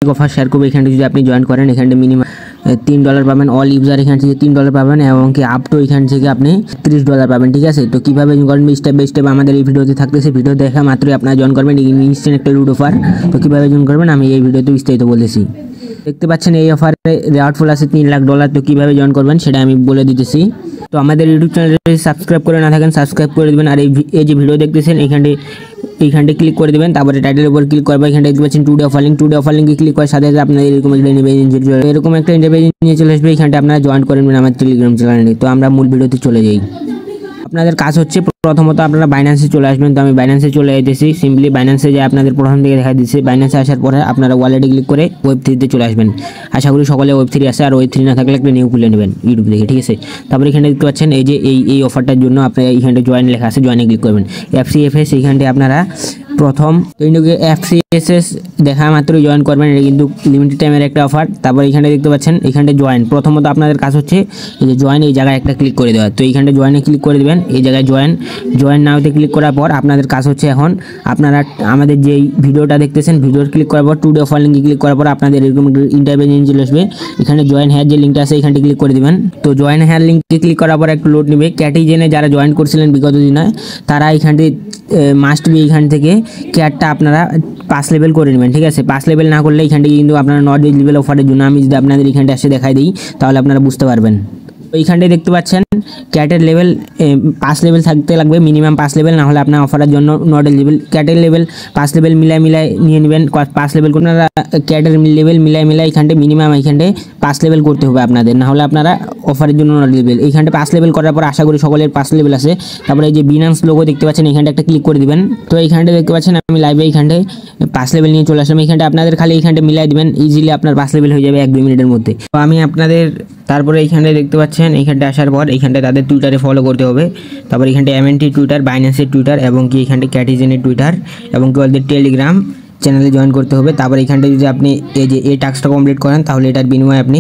Offer share করবো। এখানে যদি আপনি জয়েন করেন এখানে মিনিমাম $3 পাবেন, অল ইউজার এখান থেকে $3 পাবেন এবং কি আপ টু এখান থেকে আপনি $30 পাবেন। ঠিক আছে, তো কীভাবে জয়েন করবেন স্টেপ বাই স্টেপ আমাদের এই ভিডিওতে থাকতেছে। ভিডিও দেখা মাত্রই আপনারা জয়েন করবেন, ইনস্ট্যান্ট একটা লুট অফার। তো কীভাবে জয়েন করবেন আমি এই ভিডিওতে বিস্তারিত বলেছি। দেখতে পাচ্ছেন এই অফারে রেওয়ার্ড ফুল আছে $3 লাখ। তো কীভাবে জয়েন করবেন সেটা আমি বলে দিতেছি। তো আমাদের ইউটিউব চ্যানেলটি সাবস্ক্রাইব করে না থাকেন সাবস্ক্রাইব করে দেবেন। আর এই যে ভিডিও দেখতেছেন এইখানটা ক্লিক করে দেবেন, তারপরে টাইটেলের উপর ক্লিক করবেন। এখানে দেখতে পাচ্ছেন টুডে অফার লিঙ্কে ক্লিক করার সাথে সাথে আপনাদের এরকম একটা ইন্টারভিউ নিয়ে চলে আসবে। এখানটা আপনারা জয়েন করে নেবেন আমার টেলিগ্রাম চ্যানেলে। তো আমরা মূল ভিডিওতে চলে যাই। আপনাদের কাজ হচ্ছে প্রথমত আপনারা বাইন্যান্সে চলে আসবেন। তো আমি বাইন্যান্সে চলে যেতেছি। সিম্পলি বাইন্যান্সে যে আপনাদের প্রথম থেকে দেখা দিচ্ছে, বাইন্যান্সে আসার পরে আপনারা ওয়ালেটে ক্লিক করে Web3 চলে আসবেন। আশা করি সকলে Web3 আসে, আর Web3 না থাকলে একটা নিউ খুলে নেবেন ইউটিউব থেকে। ঠিক আছে, তারপরে এখানে দেখতে পাচ্ছেন এই যে এই অফারটার জন্য আপনারা এইখানটা জয়েন লেখা আছে, জয়েনে ক্লিক করবেন। FCFS এইখানটা আপনারা প্রথম FCSS দেখা মাত্রই জয়েন করবেন। এটা কিন্তু লিমিটেড টাইমের একটা অফার। তারপর এখানে দেখতে পাচ্ছেন এখানটা জয়েন। প্রথমত আপনাদের কাজ হচ্ছে এই যে জয়েন, এই জায়গায় একটা ক্লিক করে দেওয়া। তো এইখানটা জয়েনে ক্লিক করে দেবেন। এই জায়গায় জয়েন নাওতে ক্লিক করার পর আপনাদের কাজ হচ্ছে এখন আপনারা আমাদের যেই ভিডিওটা দেখতেছেন ভিডিওর ক্লিক করার পর টুডে অফার লিঙ্কে ক্লিক করার পর আপনাদের এরকম ইন্টারভিউ চলে আসবে। এখানে জয়েন হেয়ার যে লিঙ্কটা আছে এখানটা ক্লিক করে দেবেন। তো জয়েন হেয়ার লিঙ্কে ক্লিক করার পর একটু লোড নেবে। ক্যাটিজেনে যারা জয়েন করছিলেন বিগত দিনে তারা এখানটি মাস্ট বি এখান থেকে কেয়ারটা আপনারা 5 লেভেল করে নেবেন। ঠিক আছে, 5 লেভেল না করলে এখানটা কিন্তু আপনারা নট এলিজিবল অফারের জন্য। আমি যদি আপনাদের এখানটা এসে দেখাই দিই তাহলে আপনারা বুঝতে পারবেন। তো এইখানটায় দেখতে পাচ্ছেন ক্যাটের লেভেল 5 লেভেল থাকতে লাগবে, মিনিমাম 5 লেভেল, না হলে আপনার অফারের জন্য নট এলিজিবল। ক্যাটের লেভেল 5 লেভেল মিলাই নিয়ে নেবেন। 5 লেভেল করে আপনারা ক্যাটের লেভেল মিলাই এইখানটায় মিনিমাম এইখানটায় 5 লেভেল করতে হবে আপনাদের, না হলে আপনারা অফারের জন্য নট এলিজিবল। এইখানটা 5 লেভেল করার পর আশা করি সকলের 5 লেভেল আছে। তারপরে এই যে বিনান্স লোগো দেখতে পাচ্ছেন এইখানটা একটা ক্লিক করে দিবেন। তো এইখানটা দেখতে পাচ্ছেন আমি লাইভে এইখানটায় 5 লেভেল নিয়ে চলে আসলাম। এইখানটা আপনাদের খালি এইখানটা মিলাই দিবেন, ইজিলি আপনার 5 লেভেল হয়ে যাবে 1-2 মিনিটের মধ্যে। তো আমি আপনাদের তারপরে এইখানটায় দেখতে পাচ্ছেন এইখানটা আসার পর এইখানটায় তাদের টুইটারে ফলো করতে হবে। তারপর এখানটা MNT টুইটার, বাইন্যান্সের টুইটার এবং কি এখানটা ক্যাটিজেনের টুইটার এবং কি ওদের টেলিগ্রাম চ্যানেলে জয়েন করতে হবে। তারপর এখানটা যদি আপনি এই যে এই টাস্কটা কমপ্লিট করেন তাহলে এটার বিনিময়ে আপনি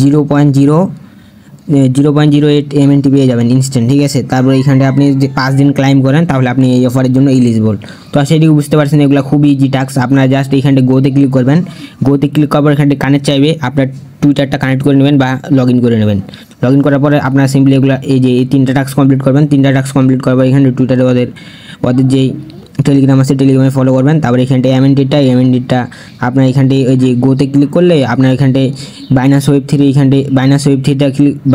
0.08 MNT পেয়ে যাবেন ইনস্ট্যান্ট। ঠিক আছে, তারপর এইখানটা আপনি যে 5 দিন ক্লাইম করেন তাহলে আপনি এই অফারের জন্য এলিজিবল। তো সেটিকে বুঝতে পারছেন এগুলো খুবই ইজি টাস্ক। আপনারা জাস্ট এইখানটা গোতে ক্লিক করবেন। গোতে ক্লিক করার পর এখানটা কানেক্ট চাইবে, আপনার টুইটারটা কানেক্ট করে নেবেন বা লগ ইন করে নেবেন। লগ ইন করার পরে আপনারা সিম্পলি এগুলো এই যে এই 3টা টাস্ক কমপ্লিট করবেন। 3টা টাস্ক কমপ্লিট করার পর এখানে টুইটারে ওদের যেই টেলিগ্রাম আছে টেলিগ্রামে ফলো করবেন। তারপর এখানটায় MNTটা আপনার এখানটায় ওই যে গোতে ক্লিক করলে আপনার এখানটায় বাইন্যান্স Web3 এখানটায়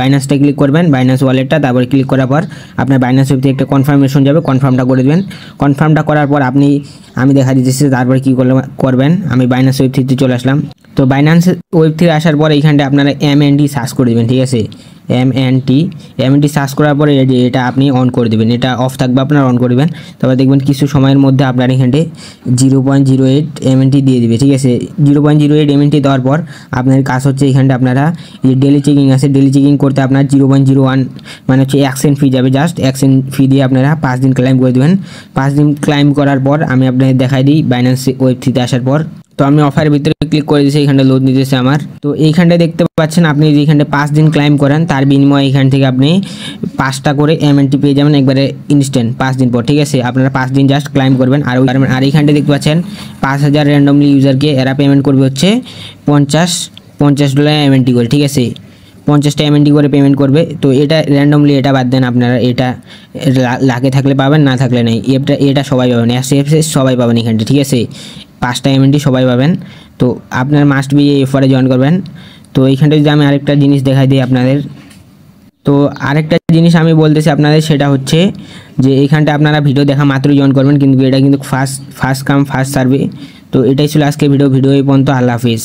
বাইন্যান্সটা ক্লিক করবেন, বাইন্যান্স ওয়ালেটটা। তারপরে ক্লিক করার পর আপনার বাইন্যান্স Web3 একটা কনফার্মেশন যাবে, কনফার্মটা করে দেবেন। কনফার্মটা করার পর আমি দেখা দিতেছি তারপরে কী করবেন। আমি বাইন্যান্স Web3 চলে আসলাম। তো বাইন্যান্স Web3 আসার পরে এইখানটা আপনারা MNT সার্চ করে দেবেন। ঠিক আছে, MNT সার্চ করার পরে এটা আপনি অন করে দেবেন, এটা অফ থাকবে আপনার অন করে দেবেন। তারপর দেখবেন কিছু সময়ের মধ্যে আপনার এখানে 0.08 MNT দিয়ে দিবে। ঠিক আছে, 0.08 MNT দেওয়ার পর আপনার কাজ হচ্ছে এখানটা আপনারা এই ডেলি চেকিং আছে, ডেলি চেকিং করতে আপনার 0.01 মানে হচ্ছে 1 সেন্ট ফি যাবে। জাস্ট 1 সেন্ট ফি দিয়ে আপনারা 5 দিন ক্লাইম করে দেবেন। 5 দিন ক্লাইম করার পর আমি আপনাদের দেখাই দিই বাইন্যান্স Web3 আসার পর। তো আমি অফারের ভিতরে ক্লিক করে দিয়েছি, এখানটা লোড নিতেছে আমার। তো এইখানটায় দেখতে পাচ্ছেন আপনি যদি এখানটা 5 দিন ক্লাইম করেন তার বিনিময়ে এখান থেকে আপনি 5টা করে MNT পেয়ে যাবেন একবারে ইনস্ট্যান্ট 5 দিন পর। ঠিক আছে, আপনারা 5 দিন জাস্ট ক্লাইম করবেন। আর এইখানটায় দেখতে পাচ্ছেন 5000 র্যান্ডমলি ইউজারকে এরা পেমেন্ট করবে হচ্ছে $50 MNT করে। ঠিক আছে, 50টা MNT করে পেমেন্ট করবে। তো এটা র্যান্ডমলি, এটা বাদ দেন, আপনারা এটা লাখে থাকলে পাবেন, না থাকলে নেই। এটা সবাই পাবেন, FCFS সবাই পাবেন এখানটা। ঠিক আছে, 5টা MNT সবাই পাবেন। তো আপনার মাস্ট বি এই অফারে জয়েন করবেন। তো এইখানটা যদি আমি আরেকটা জিনিস দেখাই দিই আপনাদের, তো আরেকটা জিনিস আমি বলতেছি আপনাদের, সেটা হচ্ছে যে এইখানটা আপনারা ভিডিও দেখা মাত্রই জয়েন করবেন, কিন্তু এটা কিন্তু ফার্স্ট কাম ফার্স্ট সার্ভে। তো এটাই ছিল আজকে ভিডিও এই পর্যন্ত। আল্লাহ হাফিজ।